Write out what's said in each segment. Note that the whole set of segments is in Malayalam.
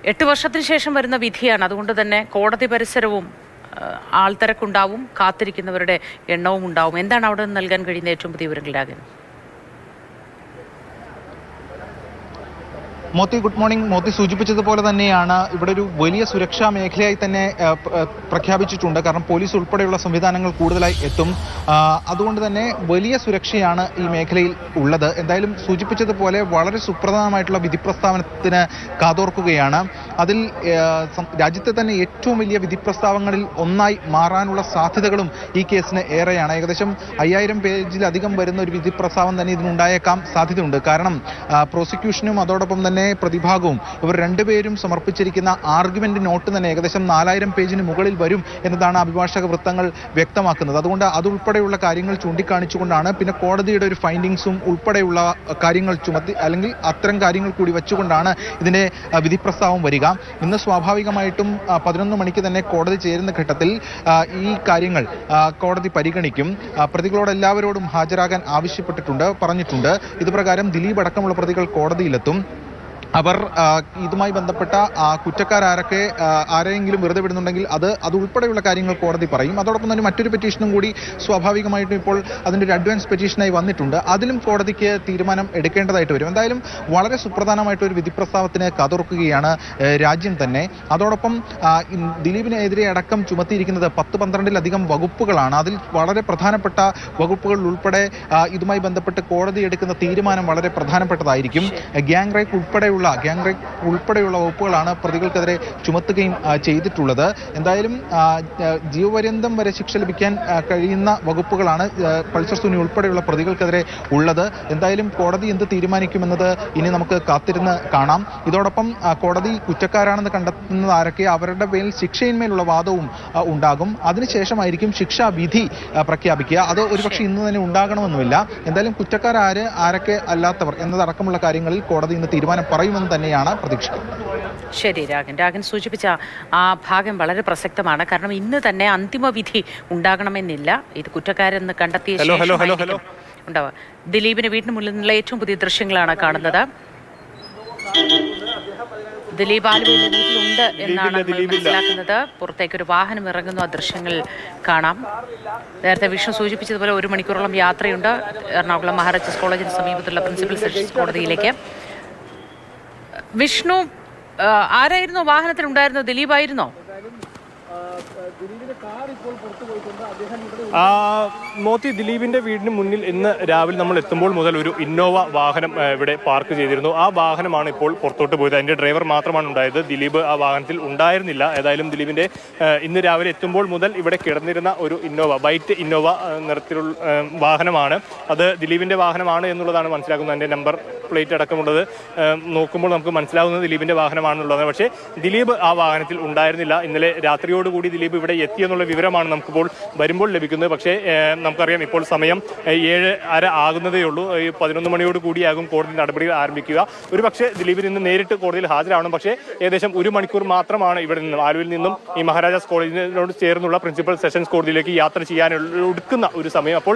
8 വർഷത്തിന് ശേഷം വരുന്ന വിധിയാണ്. അതുകൊണ്ട് തന്നെ കോടതി പരിസരവും ആൾത്തിരക്കുണ്ടാവും, കാത്തിരിക്കുന്നവരുടെ എണ്ണവും ഉണ്ടാവും. എന്താണ് അവിടെ നിന്ന് നൽകാൻ കഴിയുന്ന ഏറ്റവും പുതിയ വിവരങ്ങളിലാകും? Moti, good morning. മോത്തി സൂചിപ്പിച്ചതുപോലെ തന്നെയാണ് ഇവിടെ ഒരു വലിയ സുരക്ഷാ മേഖലയായി തന്നെ പ്രഖ്യാപിച്ചിട്ടുണ്ട്. കാരണം പോലീസ് ഉൾപ്പെടെയുള്ള സംവിധാനങ്ങൾ കൂടുതലായി എത്തും. അതുകൊണ്ട് തന്നെ വലിയ സുരക്ഷയാണ് ഈ മേഖലയിൽ ഉള്ളത്. എന്തായാലും സൂചിപ്പിച്ചതുപോലെ വളരെ സുപ്രധാനമായിട്ടുള്ള വിധി പ്രസ്താവനത്തിന് കാതോർക്കുകയാണ്. അതിൽ രാജ്യത്തെ തന്നെ ഏറ്റവും വലിയ വിധി പ്രസ്താവങ്ങളിൽ ഒന്നായി മാറാനുള്ള സാധ്യതകളും ഈ കേസിന് ഏറെയാണ്. ഏകദേശം 5000 പേജിലധികം വരുന്ന ഒരു വിധി പ്രസ്താവന തന്നെ ഇതിനുണ്ടായേക്കാം സാധ്യതയുണ്ട്. കാരണം പ്രോസിക്യൂഷനും അതോടൊപ്പം തന്നെ പ്രതിഭാഗവും ഇവർ രണ്ടുപേരും സമർപ്പിച്ചിരിക്കുന്ന ആർഗ്യുമെന്റ് നോട്ട് തന്നെ ഏകദേശം 4000 പേജിന് മുകളിൽ വരും എന്നതാണ് അഭിഭാഷക വൃത്തങ്ങൾ വ്യക്തമാക്കുന്നത്. അതുകൊണ്ട് അതുൾപ്പെടെയുള്ള കാര്യങ്ങൾ ചൂണ്ടിക്കാണിച്ചുകൊണ്ടാണ് പിന്നെ കോടതിയുടെ ഒരു ഫൈൻഡിങ്സും ഉൾപ്പെടെയുള്ള കാര്യങ്ങൾ ചുമത്തി അല്ലെങ്കിൽ അത്തരം കാര്യങ്ങൾ കൂടി വെച്ചുകൊണ്ടാണ് ഇതിന്റെ വിധി പ്രസ്താവം വരിക. ഇന്ന് സ്വാഭാവികമായിട്ടും 11 മണിക്ക് തന്നെ കോടതി ചേരുന്ന ഘട്ടത്തിൽ ഈ കാര്യങ്ങൾ കോടതി പരിഗണിക്കും. പ്രതികളോട് എല്ലാവരോടും ഹാജരാകാൻ പറഞ്ഞിട്ടുണ്ട്. ഇതുപ്രകാരം ദിലീപ് അടക്കമുള്ള പ്രതികൾ കോടതിയിലെത്തും. അവർ ഇതുമായി ബന്ധപ്പെട്ട ആരെങ്കിലും വെറുതെ വിടുന്നുണ്ടെങ്കിൽ അത് ഉൾപ്പെടെയുള്ള കാര്യങ്ങൾ കോടതി പറയും. അതോടൊപ്പം തന്നെ മറ്റൊരു പെറ്റീഷനും കൂടി സ്വാഭാവികമായിട്ടും ഇപ്പോൾ അതിൻ്റെ ഒരു അഡ്വാൻസ് പെറ്റീഷനായി വന്നിട്ടുണ്ട്. അതിലും കോടതിക്ക് തീരുമാനം എടുക്കേണ്ടതായിട്ട് വരും. എന്തായാലും വളരെ സുപ്രധാനമായിട്ടൊരു വിധി പ്രസ്താവത്തിന് കാതോർക്കുകയാണ് രാജ്യം തന്നെ. അതോടൊപ്പം ദിലീപിനെതിരെ അടക്കം ചുമത്തിയിരിക്കുന്നത് 10-12 വകുപ്പുകളാണ്. അതിൽ വളരെ പ്രധാനപ്പെട്ട വകുപ്പുകളിൽ ഉൾപ്പെടെ ഇതുമായി ബന്ധപ്പെട്ട് കോടതി എടുക്കുന്ന തീരുമാനം വളരെ പ്രധാനപ്പെട്ടതായിരിക്കും. ഗ്യാങ് റേപ്പ് ഉൾപ്പെടെയുള്ള വകുപ്പുകളാണ് പ്രതികൾക്കെതിരെ ചുമത്തുകയും ചെയ്തിട്ടുള്ളത്. എന്തായാലും ജീവപര്യന്തം വരെ ശിക്ഷ ലഭിക്കാൻ കഴിയുന്ന വകുപ്പുകളാണ് പൾസർ സുനി ഉൾപ്പെടെയുള്ള പ്രതികൾക്കെതിരെ ഉള്ളത്. എന്തായാലും കോടതി എന്ത് തീരുമാനിക്കുമെന്നത് ഇനി നമുക്ക് കാത്തിരുന്ന് കാണാം. ഇതോടൊപ്പം കോടതി കുറ്റക്കാരാണെന്ന് കണ്ടെത്തുന്നത് ആരൊക്കെ അവരുടെ മേൽ ശിക്ഷയിന്മേലുള്ള വാദവും ഉണ്ടാകും. അതിനുശേഷമായിരിക്കും ശിക്ഷാവിധി പ്രഖ്യാപിക്കുക. അത് ഒരുപക്ഷെ ഇന്ന് തന്നെ ഉണ്ടാകണമെന്നുമില്ല. എന്തായാലും ആരൊക്കെ അല്ലാത്തവർ എന്നതടക്കമുള്ള കാര്യങ്ങളിൽ കോടതി ഇന്ന് തീരുമാനം പറയുമെന്ന് തന്നെയാണ് പ്രതീക്ഷിക്കുന്നത്. ശരി, രാഗൻ സൂചിപ്പിച്ച ആ ഭാഗം വളരെ പ്രസക്തമാണ്. കാരണം ഇന്ന് തന്നെ അന്തിമ വിധി ഉണ്ടാകണമെന്നില്ല. ഇത് കുറ്റക്കാരെന്ന് കണ്ടെത്തിയ ശേഷം ഉണ്ടാവുക. ദിലീപിന് വീട്ടിന് മുന്നിൽ നിന്നുള്ള ഏറ്റവും പുതിയ ദൃശ്യങ്ങളാണ് കാണുന്നത്. ദിലീപ് ആലുവയിലെ വീട്ടിലുണ്ട് എന്നാണ് മനസ്സിലാക്കുന്നത്. പുറത്തേക്കൊരു വാഹനം ഇറങ്ങുന്നു, ആ ദൃശ്യങ്ങൾ കാണാം. നേരത്തെ വിഷ്ണു സൂചിപ്പിച്ചതുപോലെ 1 മണിക്കൂറോളം യാത്രയുണ്ട് എറണാകുളം മഹാരാജാസ് കോളേജിന് സമീപത്തുള്ള പ്രിൻസിപ്പൽ സെഷൻസ് കോടതിയിലേക്ക്. വിഷ്ണു, ആരായിരുന്നു വാഹനത്തിലുണ്ടായിരുന്നത്? ദിലീപായിരുന്നോ? മോത്തി, ദിലീപിന്റെ വീടിന് മുന്നിൽ ഇന്ന് രാവിലെ നമ്മൾ എത്തുമ്പോൾ മുതൽ ഒരു ഇന്നോവ വാഹനം ഇവിടെ പാർക്ക് ചെയ്തിരുന്നു. ആ വാഹനമാണ് ഇപ്പോൾ പുറത്തോട്ട് പോയത്. അതിന്റെ ഡ്രൈവർ മാത്രമാണ് ഉണ്ടായത്. ദിലീപ് ആ വാഹനത്തിൽ ഉണ്ടായിരുന്നില്ല. ഏതായാലും ദിലീപിന്റെ ഇന്ന് രാവിലെ എത്തുമ്പോൾ മുതൽ ഇവിടെ കിടന്നിരുന്ന ഒരു ഇന്നോവ, വൈറ്റ് ഇന്നോവ നിറത്തിലുള്ള വാഹനമാണ്. അത് ദിലീപിന്റെ വാഹനമാണ് എന്നുള്ളതാണ് മനസ്സിലാക്കുന്നത്. അതിന്റെ നമ്പർ പ്ലേറ്റ് അടക്കമുള്ളത് നോക്കുമ്പോൾ നമുക്ക് മനസ്സിലാകുന്നത് ദിലീപിന്റെ വാഹനമാണെന്നുള്ളതാണ്. പക്ഷേ ദിലീപ് ആ വാഹനത്തിൽ ഉണ്ടായിരുന്നില്ല. ഇന്നലെ രാത്രിയോടുകൂടി ദിലീപ് ഇവിടെ എത്തിയെന്നുള്ള വിവരമാണ് നമുക്കിപ്പോൾ വരുമ്പോൾ ലഭിക്കുന്നത്. പക്ഷേ നമുക്കറിയാം ഇപ്പോൾ സമയം 7:30 ആകുന്നതേ ഉള്ളൂ. 11 മണിയോട് കൂടിയാകും കോടതി നടപടികൾ ആരംഭിക്കുക. ഒരു പക്ഷേ ദിലീപിന് ഇന്ന് നേരിട്ട് കോടതിയിൽ ഹാജരാവണം. പക്ഷേ ഏകദേശം 1 മണിക്കൂർ മാത്രമാണ് ഇവിടെ നിന്നും ആലുവയിൽ നിന്നും ഈ മഹാരാജാസ് കോളേജിനോട് ചേർന്നുള്ള പ്രിൻസിപ്പൽ സെഷൻസ് കോടതിയിലേക്ക് യാത്ര ചെയ്യാൻ എടുക്കുന്ന ഒരു സമയം. അപ്പോൾ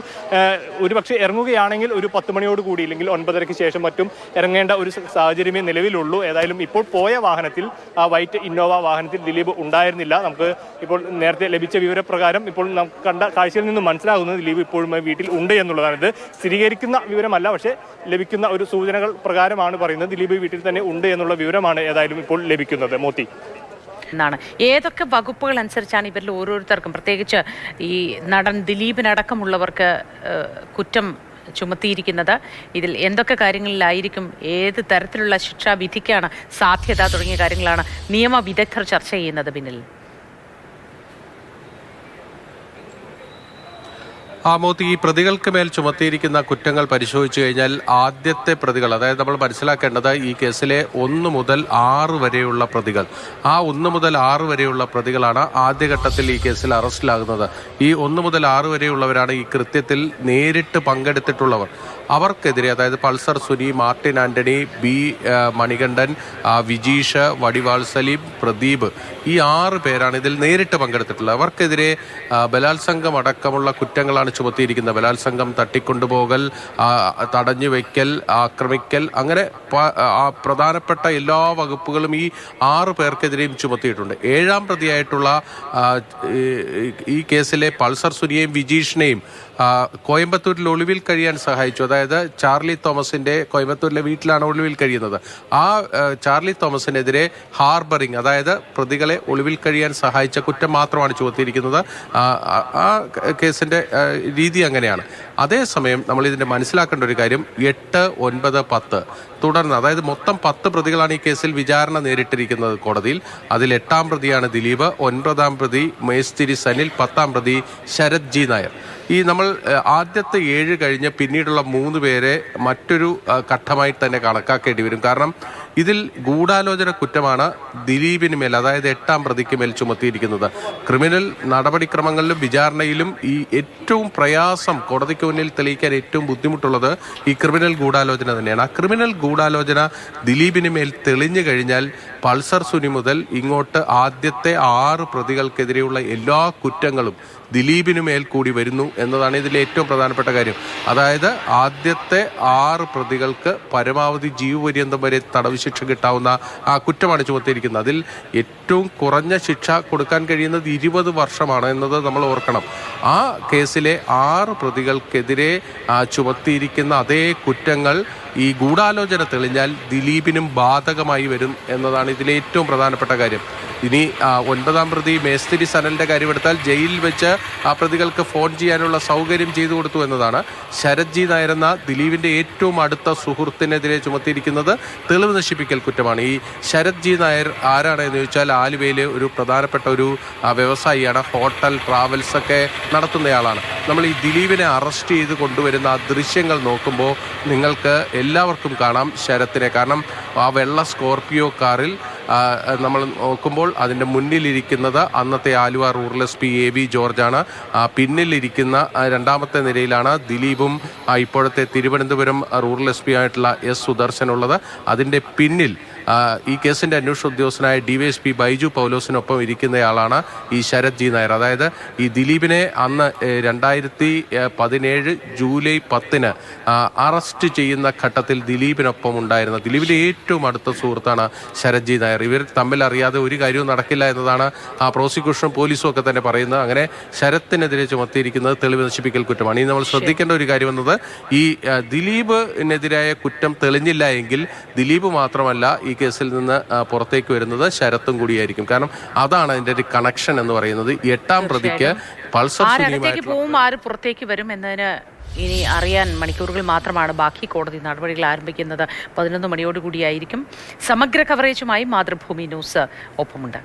ഒരു പക്ഷേ ഇറങ്ങുകയാണെങ്കിൽ ഒരു 10 മണിയോട് കൂടി ഇല്ലെങ്കിൽ 9:30 ശേഷം മറ്റും ഇറങ്ങേണ്ട ഒരു സാഹചര്യമേ നിലവിലുള്ളൂ. ഏതായാലും ഇപ്പോൾ പോയ വാഹനത്തിൽ, ആ വൈറ്റ് ഇന്നോവ വാഹനത്തിൽ ദിലീപ് ഉണ്ടായിരുന്നില്ല. നമുക്ക് ഇപ്പോൾ നേരത്തെ ലഭിച്ച വിവരപ്രകാരം ഇപ്പോൾ നമുക്ക് കണ്ട കാഴ്ചയിൽ നിന്ന് മനസ്സിലാകുന്നത് ദിലീപ് ഇപ്പോഴും വീട്ടിൽ ഉണ്ട് എന്നുള്ളതാണ്. ഇത് സ്ഥിരീകരിക്കുന്ന വിവരമല്ല, പക്ഷേ ലഭിക്കുന്ന ഒരു സൂചനകൾ പ്രകാരമാണ് പറയുന്നത്. ദിലീപ് വീട്ടിൽ തന്നെ ഉണ്ട് എന്നുള്ള വിവരമാണ് ഏതായാലും ഇപ്പോൾ ലഭിക്കുന്നത്. മോത്തി, എന്നാണ് ഏതൊക്കെ വകുപ്പുകൾ അനുസരിച്ചാണ് ഇവരിൽ ഓരോരുത്തർക്കും, പ്രത്യേകിച്ച് ഈ നടൻ ദിലീപിനടക്കമുള്ളവർക്ക് കുറ്റം ചുമത്തിയിരിക്കുന്നത്? ഇതിൽ എന്തൊക്കെ കാര്യങ്ങളിലായിരിക്കും, ഏത് തരത്തിലുള്ള ശിക്ഷാവിധിക്കാണ് സാധ്യത തുടങ്ങിയ കാര്യങ്ങളാണ് നിയമ വിദഗ്ധർ ചർച്ച ചെയ്യുന്നത് പിന്നിൽ? മോത്തി, ഈ പ്രതികൾക്ക് മേൽ ചുമത്തിയിരിക്കുന്ന കുറ്റങ്ങൾ പരിശോധിച്ചു കഴിഞ്ഞാൽ ആദ്യത്തെ പ്രതികൾ, അതായത് നമ്മൾ മനസ്സിലാക്കേണ്ടത് ഈ കേസിലെ 1 മുതൽ 6 വരെയുള്ള പ്രതികൾ, ആ 1 മുതൽ 6 വരെയുള്ള പ്രതികളാണ് ആദ്യഘട്ടത്തിൽ ഈ കേസിൽ അറസ്റ്റിലാകുന്നത്. ഈ 1 മുതൽ 6 വരെയുള്ളവരാണ് ഈ കൃത്യത്തിൽ നേരിട്ട് പങ്കെടുത്തിട്ടുള്ളവർ. അവർക്കെതിരെ, അതായത് Pulsar Suni, Martin Antony, B Manikandan, Vijeesh, Vadival Salim, Pradeep, ഈ 6 പേരാണ് ഇതിൽ നേരിട്ട് പങ്കെടുത്തിട്ടുള്ളത്. അവർക്കെതിരെ ബലാത്സംഗം അടക്കമുള്ള കുറ്റങ്ങളാണ് ചുമത്തിയിരിക്കുന്നത്. ബലാത്സംഗം, തട്ടിക്കൊണ്ടുപോകൽ, തടഞ്ഞു വയ്ക്കൽ, ആക്രമിക്കൽ, അങ്ങനെ പ്രധാനപ്പെട്ട എല്ലാ വകുപ്പുകളും ഈ 6 പേർക്കെതിരെയും ചുമത്തിയിട്ടുണ്ട്. 7ാം പ്രതിയായിട്ടുള്ള ഈ കേസിലെ പൾസർ സുനിയെയും വിജീഷിനെയും കോയമ്പത്തൂരിൽ ഒളിവിൽ കഴിയാൻ സഹായിച്ചു. അതായത് ചാർലി തോമസിന്റെ കോയമ്പത്തൂരിലെ വീട്ടിലാണ് ഒളിവിൽ കഴിയുന്നത്. ആ ചാർലി തോമസിനെതിരെ ഹാർബറിംഗ്, അതായത് പ്രതികളെ ഒളിവിൽ കഴിയാൻ സഹായിച്ച കുറ്റം മാത്രമാണ് ചുമത്തിയിരിക്കുന്നത്. ആ കേസിന്റെ രീതി അങ്ങനെയാണ്. അതേസമയം നമ്മൾ ഇതിന്റെ മനസ്സിലാക്കേണ്ട ഒരു കാര്യം 8, 9, 10 തുടർന്ന്, അതായത് മൊത്തം 10 പ്രതികളാണ് ഈ കേസിൽ വിചാരണ നേരിട്ടിരിക്കുന്നത് കോടതിയിൽ. അതിൽ 8ാം പ്രതിയാണ് ദിലീപ്, 9ാം പ്രതി മേസ്തിരി സനിൽ, 10ാം പ്രതി ശരത് ജി നായർ. ഈ നമ്മൾ ആദ്യത്തെ 7 കഴിഞ്ഞ് പിന്നീടുള്ള 3 പേരെ മറ്റൊരു ഘട്ടമായി തന്നെ കണക്കാക്കേണ്ടി വരും. കാരണം ഇതിൽ ഗൂഢാലോചന കുറ്റമാണ് ദിലീപിന് മേൽ, അതായത് 8ാം പ്രതിക്ക് മേൽ ചുമത്തിയിരിക്കുന്നത്. ക്രിമിനൽ നടപടിക്രമങ്ങളിലും വിചാരണയിലും ഈ ഏറ്റവും പ്രയാസം, കോടതിക്ക് മുന്നിൽ തെളിയിക്കാൻ ഏറ്റവും ബുദ്ധിമുട്ടുള്ളത് ഈ ക്രിമിനൽ ഗൂഢാലോചന തന്നെയാണ്. ആ ക്രിമിനൽ ഗൂഢാലോചന ദിലീപിന് മേൽ തെളിഞ്ഞു കഴിഞ്ഞാൽ പൾസർ സുനി മുതൽ ഇങ്ങോട്ട് ആദ്യത്തെ 6 പ്രതികൾക്കെതിരെയുള്ള എല്ലാ കുറ്റങ്ങളും ദിലീപിന് മേൽ കൂടി വരുന്നു എന്നതാണ് ഇതിലെ ഏറ്റവും പ്രധാനപ്പെട്ട കാര്യം. അതായത് ആദ്യത്തെ 6 പ്രതികൾക്ക് പരമാവധി ജീവപര്യന്തം വരെ തടവ് ശിക്ഷ കിട്ടാവുന്ന കുറ്റമാണ് ചുമത്തിയിരിക്കുന്നത്. അതിൽ ഏറ്റവും കുറഞ്ഞ ശിക്ഷ കൊടുക്കാൻ കഴിയുന്നത് 20 വർഷമാണ് എന്നത് നമ്മൾ ഓർക്കണം. ആ കേസിലെ 6 പ്രതികൾക്കെതിരെ ചുമത്തിയിരിക്കുന്ന അതേ കുറ്റങ്ങൾ ഈ ഗൂഢാലോചന തെളിഞ്ഞാൽ ദിലീപിനും ബാധകമായി വരും എന്നതാണ് ഇതിലെ ഏറ്റവും പ്രധാനപ്പെട്ട കാര്യം. ഇനി 9ാം പ്രതി മേസ്തിരി സനലിന്റെ കാര്യമെടുത്താൽ ജയിലിൽ വെച്ച് ആ പ്രതികൾക്ക് ഫോൺ ചെയ്യാനുള്ള സൗകര്യം ചെയ്തു കൊടുത്തു എന്നതാണ്. ശരത് ജി നായർ എന്ന ദിലീപിന്റെ ഏറ്റവും അടുത്ത സുഹൃത്തിനെതിരെ ചുമത്തിയിരിക്കുന്നത് തെളിവ് നശിപ്പിക്കൽ കുറ്റമാണ്. ഈ ശരത് ജി നായർ ആരാണ് എന്ന് ചോദിച്ചാൽ ആലുവയിലെ ഒരു പ്രധാനപ്പെട്ട ഒരു വ്യവസായിയാണ്. ഹോട്ടൽ, ട്രാവൽസ് ഒക്കെ നടത്തുന്നയാളാണ്. നമ്മൾ ഈ ദിലീപിനെ അറസ്റ്റ് ചെയ്ത് കൊണ്ടുവരുന്ന ആ ദൃശ്യങ്ങൾ നോക്കുമ്പോൾ നിങ്ങൾക്ക് എല്ലാവർക്കും കാണാം ശരത്തിനെ. കാരണം ആ വെള്ള സ്കോർപിയോ കാറിൽ നമ്മൾ നോക്കുമ്പോൾ അതിൻ്റെ മുന്നിലിരിക്കുന്നത് അന്നത്തെ ആലുവ റൂറൽ SP AV ജോർജാണ്. പിന്നിലിരിക്കുന്ന 2ാമത്തെ നിരയിലാണ് ദിലീപും ഇപ്പോഴത്തെ തിരുവനന്തപുരം റൂറൽ SP ആയിട്ടുള്ള S സുദർശനുള്ളത്. അതിൻ്റെ പിന്നിൽ ഈ കേസിന്റെ അന്വേഷണ ഉദ്യോഗസ്ഥനായ DYSP ബൈജു പൗലോസിനൊപ്പം ഇരിക്കുന്നയാളാണ് ഈ ശരത് ജി നായർ. അതായത് ഈ ദിലീപിനെ അന്ന് 2017 ജൂലൈ 10 അറസ്റ്റ് ചെയ്യുന്ന ഘട്ടത്തിൽ ദിലീപിനൊപ്പം ഉണ്ടായിരുന്ന ദിലീപിന്റെ ഏറ്റവും അടുത്ത സുഹൃത്താണ് ശരത് ജി നായർ. ഇവർ തമ്മിൽ അറിയാതെ ഒരു കാര്യവും നടക്കില്ല എന്നതാണ് പ്രോസിക്യൂഷനും പോലീസും ഒക്കെ തന്നെ പറയുന്നത്. അങ്ങനെ ശരത്തിനെതിരെ ചുമത്തിയിരിക്കുന്നത് തെളിവ് നശിപ്പിക്കൽ കുറ്റമാണ്. ഇനി നമ്മൾ ശ്രദ്ധിക്കേണ്ട ഒരു കാര്യം എന്നത് ഈ ദിലീപിനെതിരായ കുറ്റം തെളിഞ്ഞില്ല എങ്കിൽ ദിലീപ് മാത്രമല്ല ഈ കേസിൽ നിന്ന് പുറത്തേക്ക് വരുന്നത് ശരത്തും കൂടിയായിരിക്കും. കാരണം അതാണ് അതിന്റെ ഒരു കണക്ഷൻ എന്ന് പറയുന്നത്. 8ാം പ്രതിക്ക് പൾസർ പോവും, ആര് പുറത്തേക്ക് വരും എന്നതിന് ഇനി അറിയാൻ മണിക്കൂറുകൾ മാത്രമാണ് ബാക്കി. കോടതി നടപടികൾ ആരംഭിക്കുന്നത് 11 മണിയോടുകൂടിയായിരിക്കും. സമഗ്ര കവറേജുമായി മാതൃഭൂമി ന്യൂസ് ഒപ്പമുണ്ട്.